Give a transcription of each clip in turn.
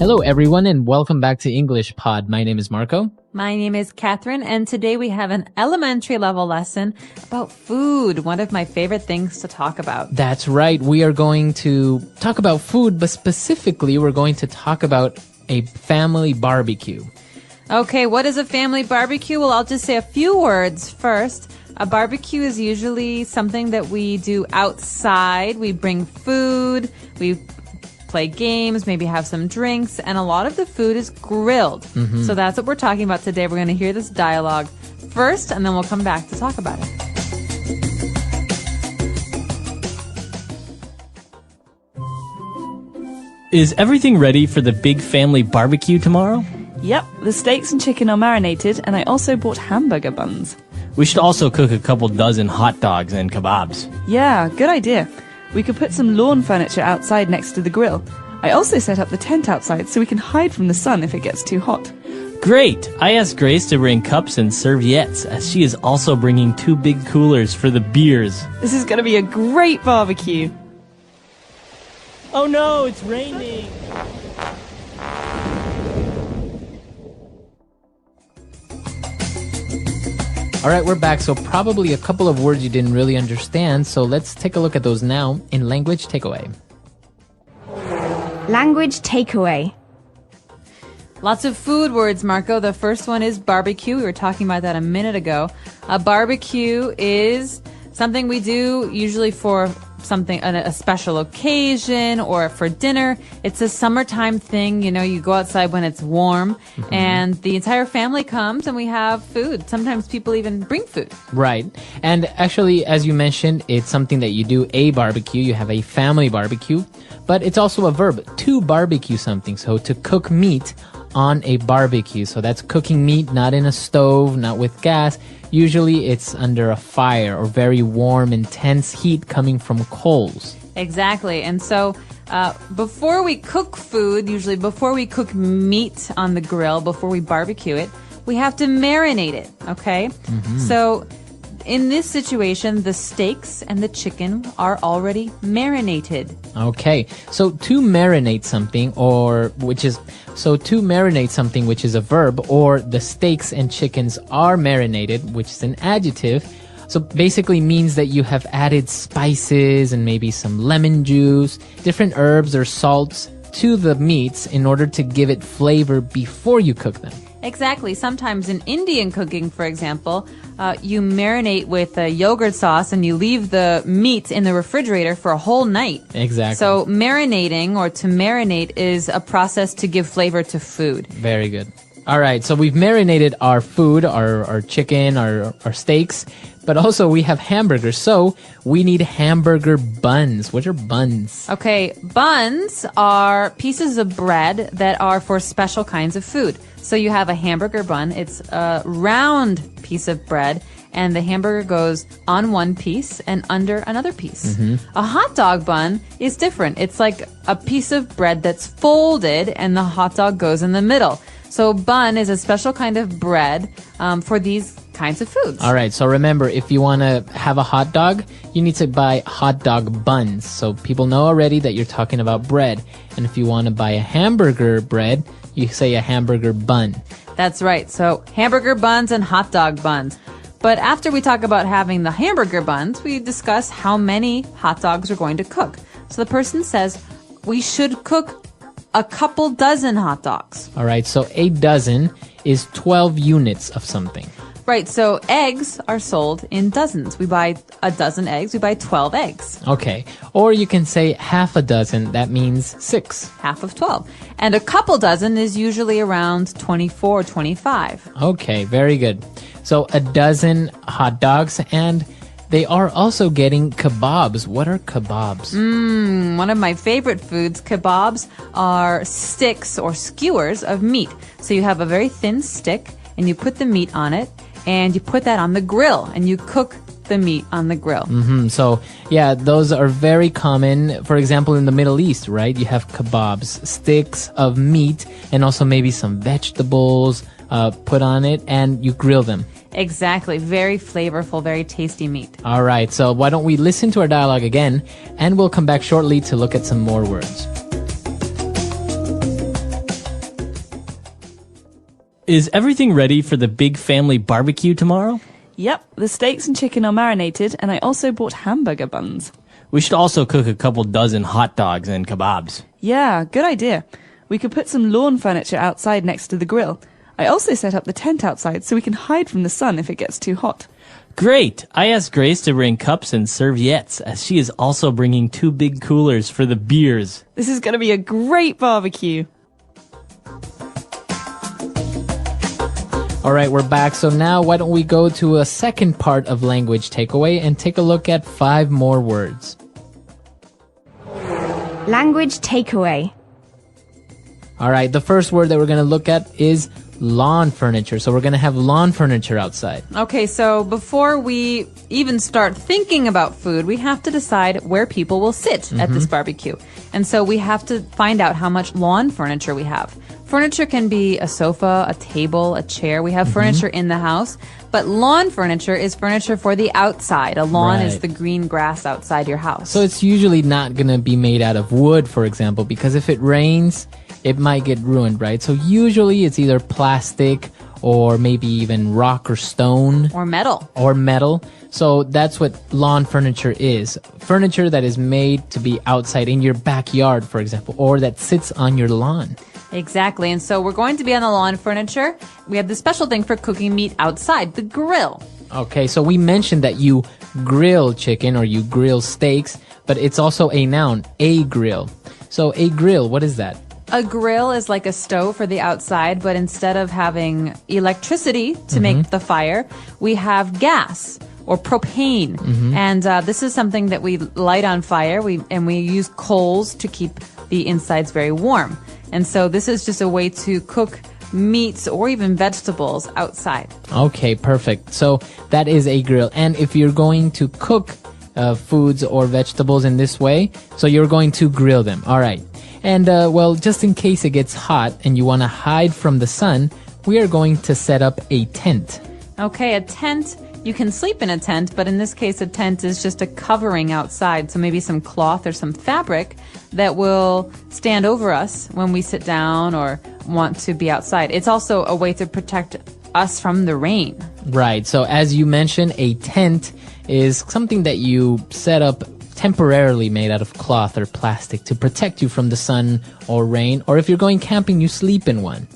Hello, everyone, and welcome back to English Pod. My name is Marco. My name is Catherine, and today we have an elementary level lesson about food, one of my favorite things to talk about. That's right. We are going to talk about food, but specifically, we're going to talk about a family barbecue. Okay, what is a family barbecue? Well, I'll just say a few words first. A barbecue is usually something that we do outside. We bring food, we play games, maybe have some drinks, and a lot of the food is grilled. So that's what we're talking about today. We're going to hear this dialogue first, and then we'll come back to talk about it. Is everything ready for the big family barbecue tomorrow? Yep, the steaks and chicken are marinated, and I also bought hamburger buns. We should also cook a couple dozen hot dogs and kebabs. Yeah, good idea. We could put some lawn furniture outside next to the grill. I also set up the tent outside so we can hide from the sun if it gets too hot. Great! I asked Grace to bring cups and serviettes, as she is also bringing 2 big coolers for the beers. This is going to be a great barbecue. Oh no, it's raining! All right, we're back. So probably a couple of words you didn't really understand. So let's take a look at those now in Language Takeaway. Language takeaway. Lots of food words, Marco. The first one is barbecue. We were talking about that a minute ago. A barbecue is something we do usually for something, a special occasion or for dinner. It's a summertime thing. You know, you go outside when it's warm and the entire family comes and we have food. Sometimes people even bring food. Right. And actually, as you mentioned, it's something that you do a barbecue. You have a family barbecue, but it's also a verb to barbecue something. So to cook meat on a barbecue. So that's cooking meat, not in a stove, not with gas. Usually it's under a fire or very warm, intense heat coming from coals. Exactly. And so before we cook food, usually before we cook meat on the grill, before we barbecue it, we have to marinate it, okay? So in this situation, the steaks and the chicken are already marinated. Okay. So to marinate something which is a verb, or the steaks and chickens are marinated, which is an adjective. So basically means that you have added spices and maybe some lemon juice, different herbs or salts to the meats in order to give it flavor before you cook them. Exactly. Sometimes in Indian cooking, for example, you marinate with a yogurt sauce and you leave the meat in the refrigerator for a whole night. Exactly. So marinating or to marinate is a process to give flavor to food. Very good. All right. So we've marinated our food, our chicken, our steaks, but also we have hamburgers. So we need hamburger buns. What are buns? Okay. Buns are pieces of bread that are for special kinds of food. So you have a hamburger bun. It's a round piece of bread, and the hamburger goes on one piece and under another piece. A hot dog bun is different. It's like a piece of bread that's folded, and the hot dog goes in the middle. So bun is a special kind of bread for these kinds of foods. All right. So remember, if you want to have a hot dog, you need to buy hot dog buns. So people know already that you're talking about bread. And if you want to buy a hamburger bread, you say a hamburger bun. That's right. So hamburger buns and hot dog buns. But after we talk about having the hamburger buns, we discuss how many hot dogs we're going to cook. So the person says we should cook a couple dozen hot dogs. All right. So a dozen is 12 units of something. Right, so eggs are sold in dozens. We buy a dozen eggs, we buy 12 eggs. Okay. Or you can say half a dozen. That means 6. Half of 12. And a couple dozen is usually around 24, 25. Okay, very good. So a dozen hot dogs, and they are also getting kebabs. What are kebabs? One of my favorite foods. Kebabs are sticks or skewers of meat. So you have a very thin stick, and you put the meat on it, and you put that on the grill, and you cook the meat on the grill. So, yeah, those are very common. For example, in the Middle East, right? You have kebabs, sticks of meat, and also maybe some vegetables put on it, and you grill them. Exactly. Very flavorful, very tasty meat. All right. So why don't we listen to our dialogue again, and we'll come back shortly to look at some more words. Is everything ready for the big family barbecue tomorrow? Yep, the steaks and chicken are marinated, and I also bought hamburger buns. We should also cook a couple dozen hot dogs and kebabs. Yeah, good idea. We could put some lawn furniture outside next to the grill. I also set up the tent outside so we can hide from the sun if it gets too hot. Great! I asked Grace to bring cups and serviettes, as she is also bringing 2 big coolers for the beers. This is going to be a great barbecue. All right, we're back. So now why don't we go to a second part of language takeaway and take a look at 5 more words. Language takeaway. All right, the first word that we're going to look at is lawn furniture. So we're going to have lawn furniture outside. Okay, so before we even start thinking about food, we have to decide where people will sit at this barbecue. And so we have to find out how much lawn furniture we have. Furniture can be a sofa, a table, a chair. We have furniture in the house, but lawn furniture is furniture for the outside. A lawn is Right. the green grass outside your house. So it's usually not going to be made out of wood, for example, because if it rains, it might get ruined, right? So usually it's either plastic or maybe even rock or stone. Or metal. Or metal. So that's what lawn furniture is. Furniture that is made to be outside in your backyard, for example, or that sits on your lawn. Exactly. And so we're going to be on the lawn furniture. We have the special thing for cooking meat outside, the grill. Okay, so we mentioned that you grill chicken or you grill steaks, but it's also a noun, a grill. So a grill, what is that? A grill is like a stove for the outside, but instead of having electricity to make the fire, we have gas or propane. And this is something that we light on fire. We use coals to keep the insides very warm. And so this is just a way to cook meats or even vegetables outside. Okay, perfect. So that is a grill. And if you're going to cook foods or vegetables in this way, so you're going to grill them. All right. And well, just in case it gets hot and you want to hide from the sun, we are going to set up a tent. Okay, a tent. You can sleep in a tent, but in this case, a tent is just a covering outside. So maybe some cloth or some fabric that will stand over us when we sit down or want to be outside. It's also a way to protect us from the rain. Right. So as you mentioned, a tent is something that you set up temporarily made out of cloth or plastic to protect you from the sun or rain. Or if you're going camping, you sleep in one.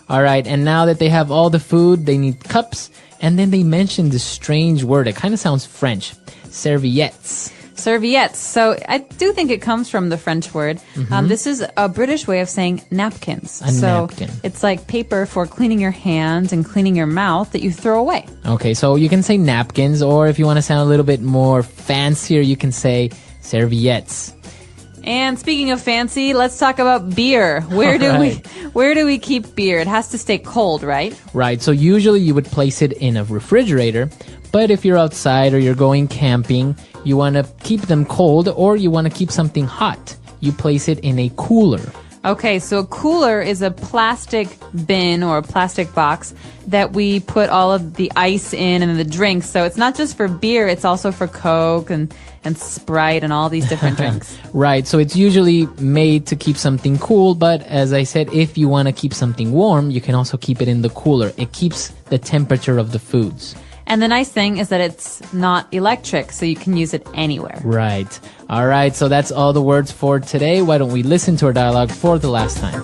All right. And now that they have all the food, they need cups. And then they mentioned this strange word. It kind of sounds French. Serviettes. Serviettes. So I do think it comes from the French word. This is a British way of saying napkins. A napkin. It's like paper for cleaning your hands and cleaning your mouth that you throw away. Okay, so you can say napkins, or if you want to sound a little bit more fancier, you can say serviettes. And speaking of fancy, let's talk about beer. Where do we keep beer? It has to stay cold, right? Right, so usually you would place it in a refrigerator, but if you're outside or you're going camping, you want to keep them cold or you want to keep something hot. You place it in a cooler. Okay, so a cooler is a plastic bin or a plastic box that we put all of the ice in and the drinks. So it's not just for beer, it's also for Coke and Sprite and all these different drinks. Right, so it's usually made to keep something cool, but as I said, if you want to keep something warm, you can also keep it in the cooler. It keeps the temperature of the foods. And the nice thing is that it's not electric, so you can use it anywhere. Right. All right, so that's all the words for today. Why don't we listen to our dialogue for the last time?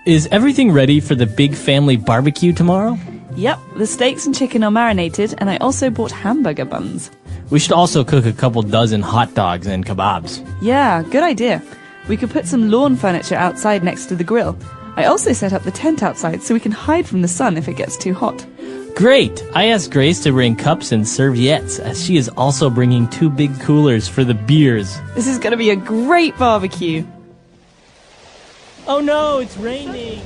Is everything ready for the big family barbecue tomorrow? Yep, the steaks and chicken are marinated, and I also bought hamburger buns. We should also cook a couple dozen hot dogs and kebabs. Yeah, good idea. We could put some lawn furniture outside next to the grill. I also set up the tent outside so we can hide from the sun if it gets too hot. Great! I asked Grace to bring cups and serviettes, as she is also bringing 2 big coolers for the beers. This is going to be a great barbecue. Oh no, it's raining!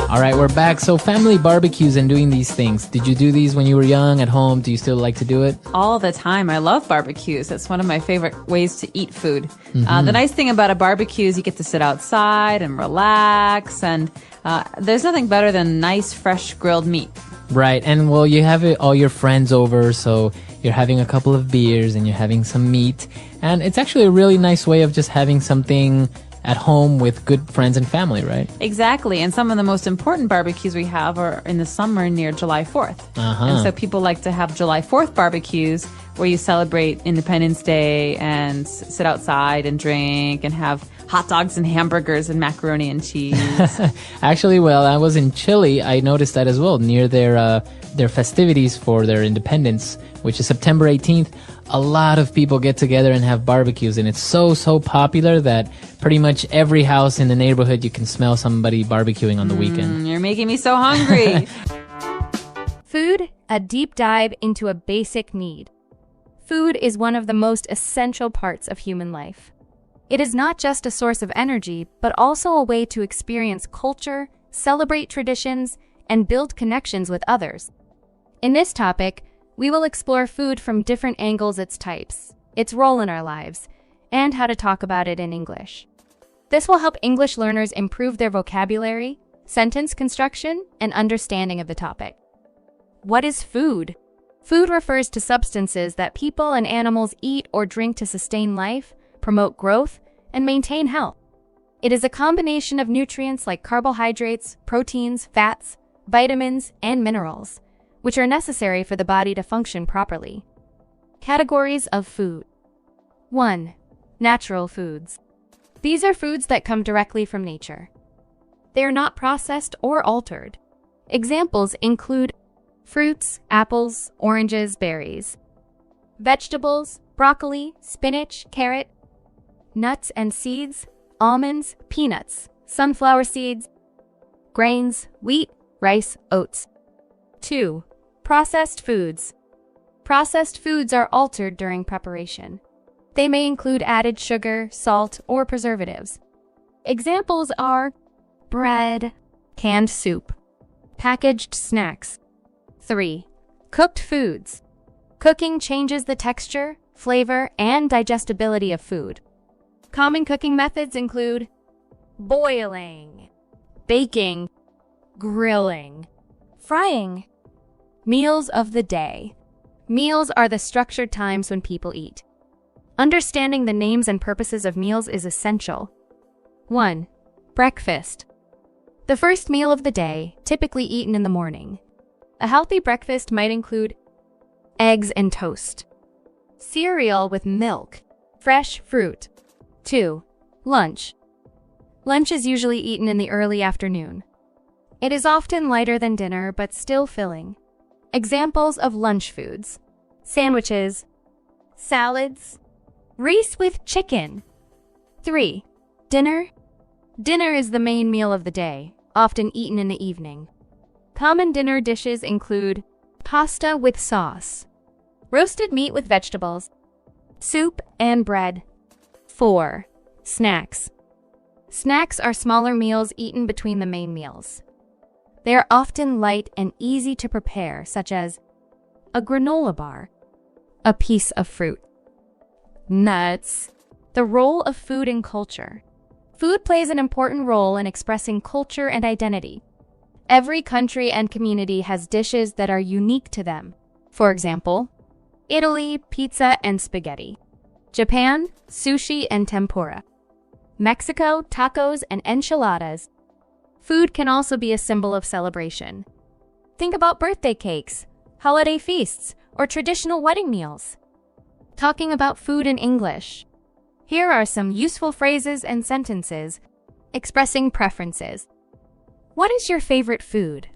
All right, we're back. So family barbecues and doing these things. Did you do these when you were young at home? Do you still like to do it? All the time. I love barbecues. That's one of my favorite ways to eat food. The nice thing about a barbecue is you get to sit outside and relax, and There's nothing better than nice, fresh grilled meat. Right, and well, you have all your friends over, so you're having a couple of beers and you're having some meat, and it's actually a really nice way of just having something at home with good friends and family, right? Exactly, and some of the most important barbecues we have are in the summer near July 4th. And so people like to have July 4th barbecues where you celebrate Independence Day and sit outside and drink and have hot dogs and hamburgers and macaroni and cheese. Actually, while I was in Chile, I noticed that as well. Near their festivities for their independence, which is September 18th, a lot of people get together and have barbecues, and it's so popular that pretty much every house in the neighborhood you can smell somebody barbecuing on the weekend. You're making me so hungry. Food, a deep dive into a basic need. Food is one of the most essential parts of human life. It is not just a source of energy, but also a way to experience culture, celebrate traditions, and build connections with others. In this topic, we will explore food from different angles, its types, its role in our lives, and how to talk about it in English. This will help English learners improve their vocabulary, sentence construction, and understanding of the topic. What is food? Food refers to substances that people and animals eat or drink to sustain life, promote growth, and maintain health. It is a combination of nutrients like carbohydrates, proteins, fats, vitamins, and minerals, which are necessary for the body to function properly. Categories of food. 1. Natural foods. These are foods that come directly from nature. They are not processed or altered. Examples include fruits, apples, oranges, berries. Vegetables, broccoli, spinach, carrot, nuts and seeds, almonds, peanuts, sunflower seeds, grains, wheat, rice, oats. 2. Processed foods. Processed foods are altered during preparation. They may include added sugar, salt, or preservatives. Examples are bread, canned soup, packaged snacks. 3. Cooked foods. Cooking changes the texture, flavor, and digestibility of food. Common cooking methods include boiling, baking, grilling, frying. Meals of the day. Meals are the structured times when people eat. Understanding the names and purposes of meals is essential. 1. Breakfast. The first meal of the day, typically eaten in the morning. A healthy breakfast might include eggs and toast, cereal with milk, fresh fruit. 2. Lunch. Lunch is usually eaten in the early afternoon. It is often lighter than dinner, but still filling. Examples of lunch foods: sandwiches, salads, rice with chicken. 3. Dinner. Dinner is the main meal of the day, often eaten in the evening. Common dinner dishes include pasta with sauce, roasted meat with vegetables, soup and bread. 4. Snacks. Snacks are smaller meals eaten between the main meals. They are often light and easy to prepare, such as a granola bar, a piece of fruit. Nuts. The role of food in culture. Food plays an important role in expressing culture and identity. Every country and community has dishes that are unique to them. For example, Italy, pizza and spaghetti. Japan, sushi and tempura. Mexico, tacos and enchiladas. Food can also be a symbol of celebration. Think about birthday cakes, holiday feasts, or traditional wedding meals. Talking about food in English. Here are some useful phrases and sentences expressing preferences. What is your favorite food?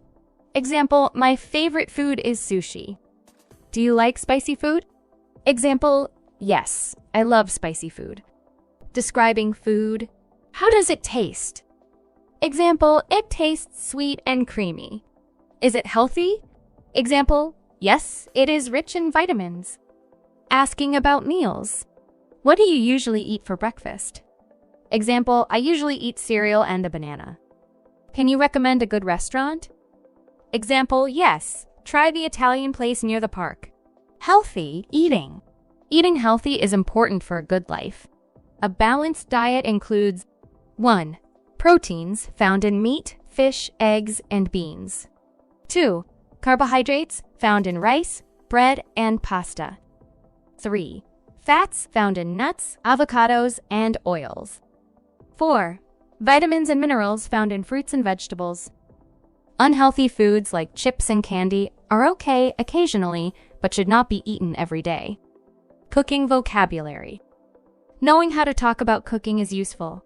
Example, my favorite food is sushi. Do you like spicy food? Example, yes, I love spicy food. Describing food. How does it taste? Example, it tastes sweet and creamy. Is it healthy? Example, yes, it is rich in vitamins. Asking about meals. What do you usually eat for breakfast? Example, I usually eat cereal and a banana. Can you recommend a good restaurant? Example, yes, try the Italian place near the park. Healthy eating. Eating healthy is important for a good life. A balanced diet includes 1. Proteins found in meat, fish, eggs, and beans. 2. Carbohydrates found in rice, bread, and pasta. 3. Fats found in nuts, avocados, and oils. 4. Vitamins and minerals found in fruits and vegetables. Unhealthy foods like chips and candy are okay occasionally, but should not be eaten every day. Cooking vocabulary. Knowing how to talk about cooking is useful.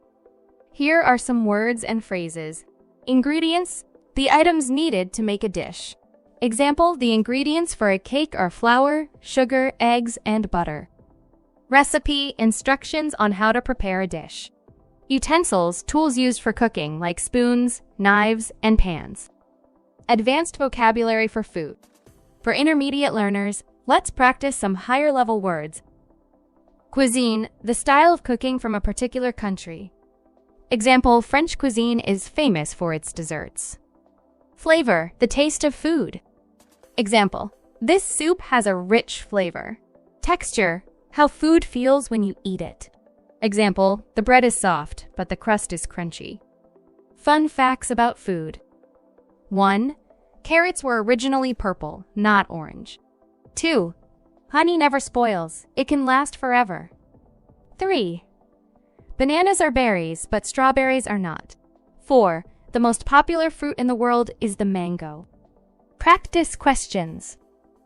Here are some words and phrases. Ingredients, the items needed to make a dish. Example, the ingredients for a cake are flour, sugar, eggs, and butter. Recipe, instructions on how to prepare a dish. Utensils, tools used for cooking like spoons, knives, and pans. Advanced vocabulary for food. For intermediate learners, let's practice some higher-level words. Cuisine, the style of cooking from a particular country. Example, French cuisine is famous for its desserts. Flavor, the taste of food. Example, this soup has a rich flavor. Texture, how food feels when you eat it. Example, the bread is soft, but the crust is crunchy. Fun facts about food. 1. Carrots were originally purple, not orange. 2. Honey never spoils. It can last forever. 3. Bananas are berries, but strawberries are not. 4. The most popular fruit in the world is the mango. Practice questions.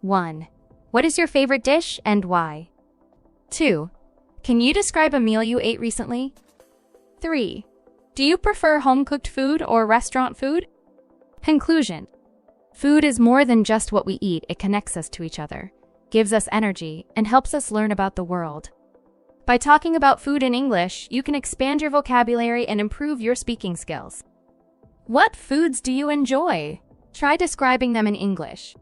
1. What is your favorite dish and why? 2. Can you describe a meal you ate recently? 3. Do you prefer home-cooked food or restaurant food? Conclusion. Food is more than just what we eat. It connects us to each other, gives us energy, and helps us learn about the world. By talking about food in English, you can expand your vocabulary and improve your speaking skills. What foods do you enjoy? Try describing them in English.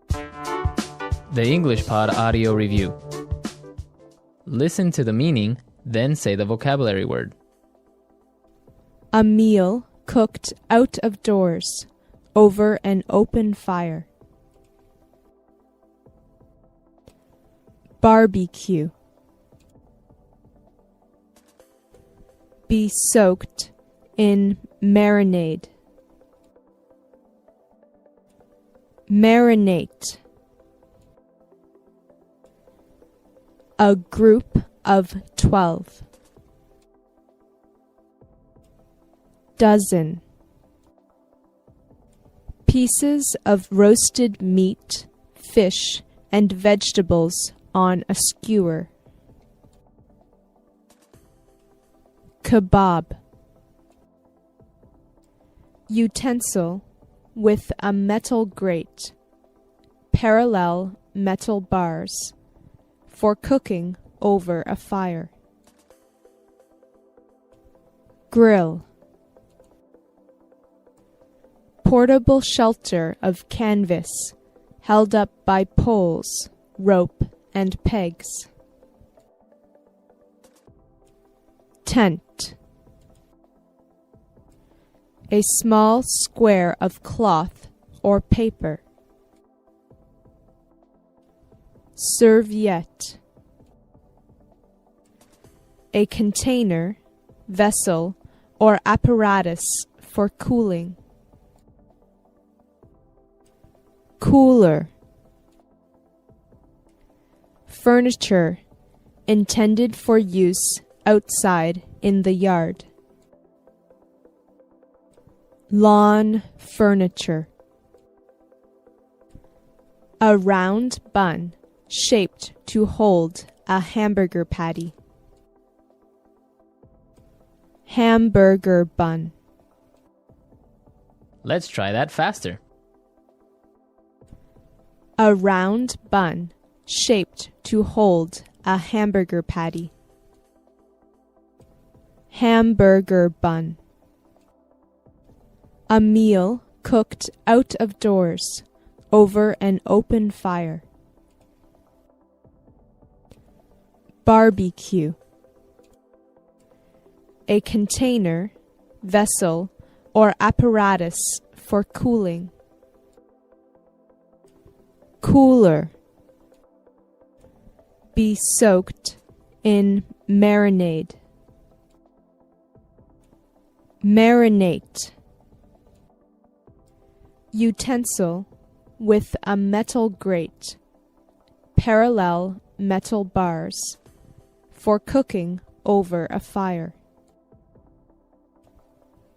The English Pod Audio Review. Listen to the meaning, then say the vocabulary word. A meal cooked out of doors, over an open fire. Barbecue. Be soaked in marinade. Marinate. A group of 12. Dozen. Pieces of roasted meat, fish, and vegetables on a skewer. Kebab. Utensil with a metal grate, parallel metal bars, for cooking over a fire. Grill. Portable shelter of canvas, held up by poles, rope, and pegs. Tent. A small square of cloth or paper. Serviette. A container, vessel, or apparatus for cooling. Cooler. Furniture intended for use outside in the yard. Lawn furniture. A round bun shaped to hold a hamburger patty. Hamburger bun. Let's try that faster. A round bun shaped to hold a hamburger patty. Hamburger bun. A meal cooked out of doors, over an open fire. Barbecue. A container, vessel, or apparatus for cooling. Cooler. Be soaked in marinade. Marinate. Utensil with a metal grate. Parallel metal bars for cooking over a fire.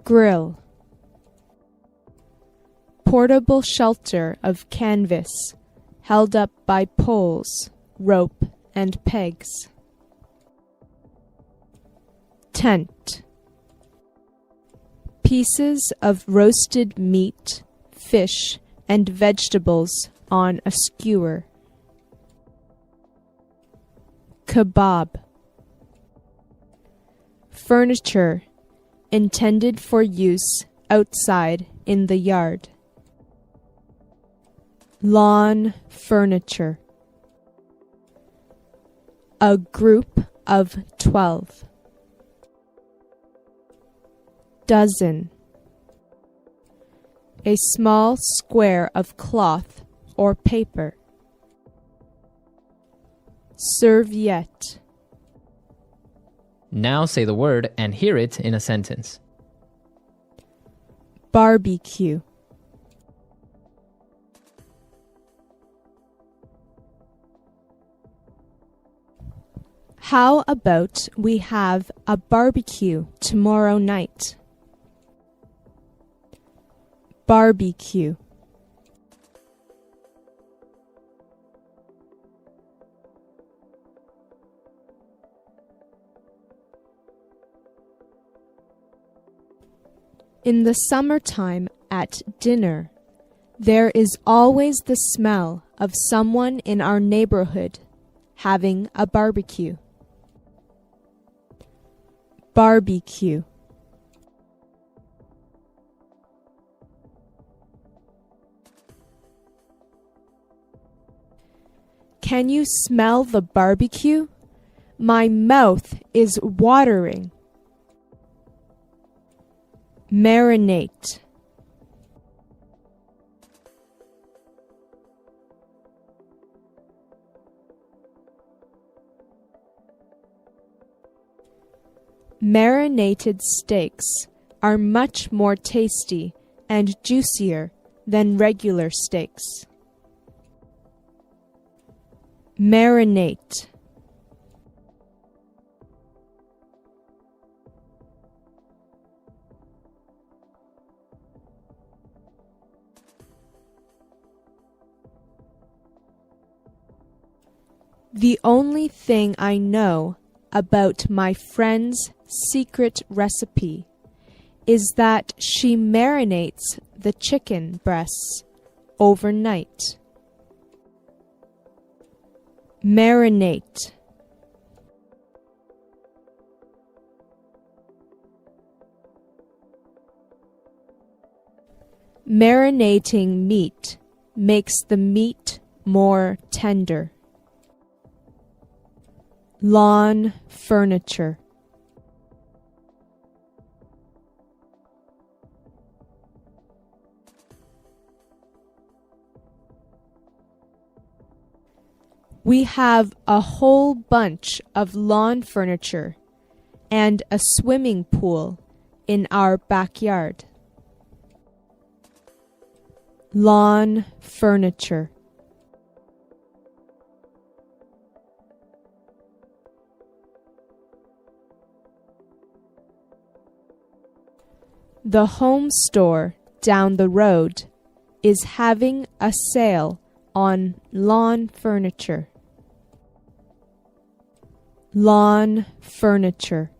Grill. Portable shelter of canvas held up by poles, rope, and pegs. Tent. Pieces of roasted meat, fish, and vegetables on a skewer. Kebab. Furniture intended for use outside in the yard. Lawn furniture. A group of 12. Dozen. A small square of cloth or paper. Serviette. Now say the word and hear it in a sentence. Barbecue. How about we have a barbecue tomorrow night? Barbecue. In the summertime at dinner, there is always the smell of someone in our neighborhood having a barbecue. Barbecue. Can you smell the barbecue? My mouth is watering. Marinate. Marinated steaks are much more tasty and juicier than regular steaks. Marinate. The only thing I know about my friend's secret recipe is that she marinates the chicken breasts overnight. Marinate. Marinating meat makes the meat more tender. Lawn furniture. We have a whole bunch of lawn furniture and a swimming pool in our backyard. Lawn furniture. The home store down the road is having a sale on lawn furniture. Lawn furniture.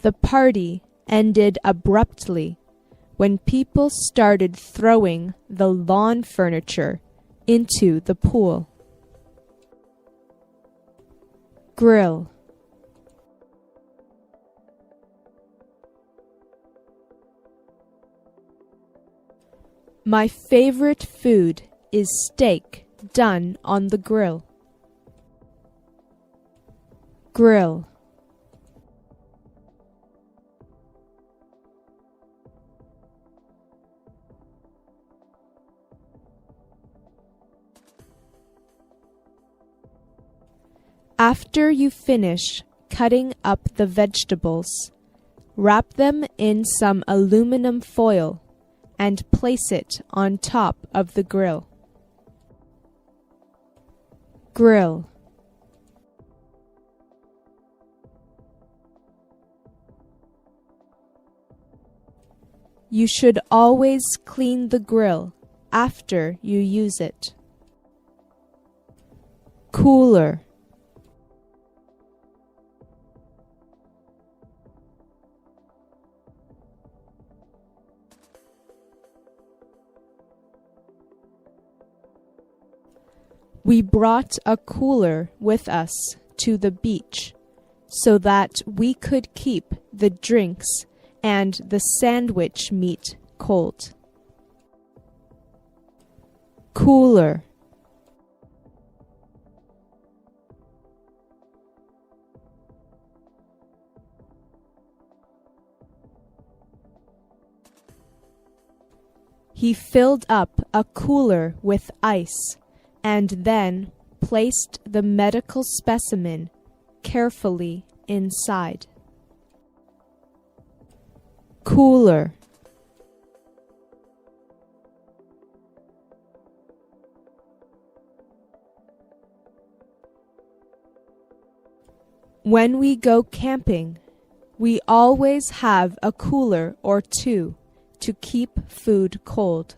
The party ended abruptly when people started throwing the lawn furniture into the pool. Grill. My favorite food is steak done on the grill. Grill. After you finish cutting up the vegetables, wrap them in some aluminum foil and place it on top of the grill. Grill. You should always clean the grill after you use it. Cooler. We brought a cooler with us to the beach so that we could keep the drinks and the sandwich meat cold. Cooler. He filled up a cooler with ice and then placed the medical specimen carefully inside. Cooler. When we go camping, we always have a cooler or two to keep food cold.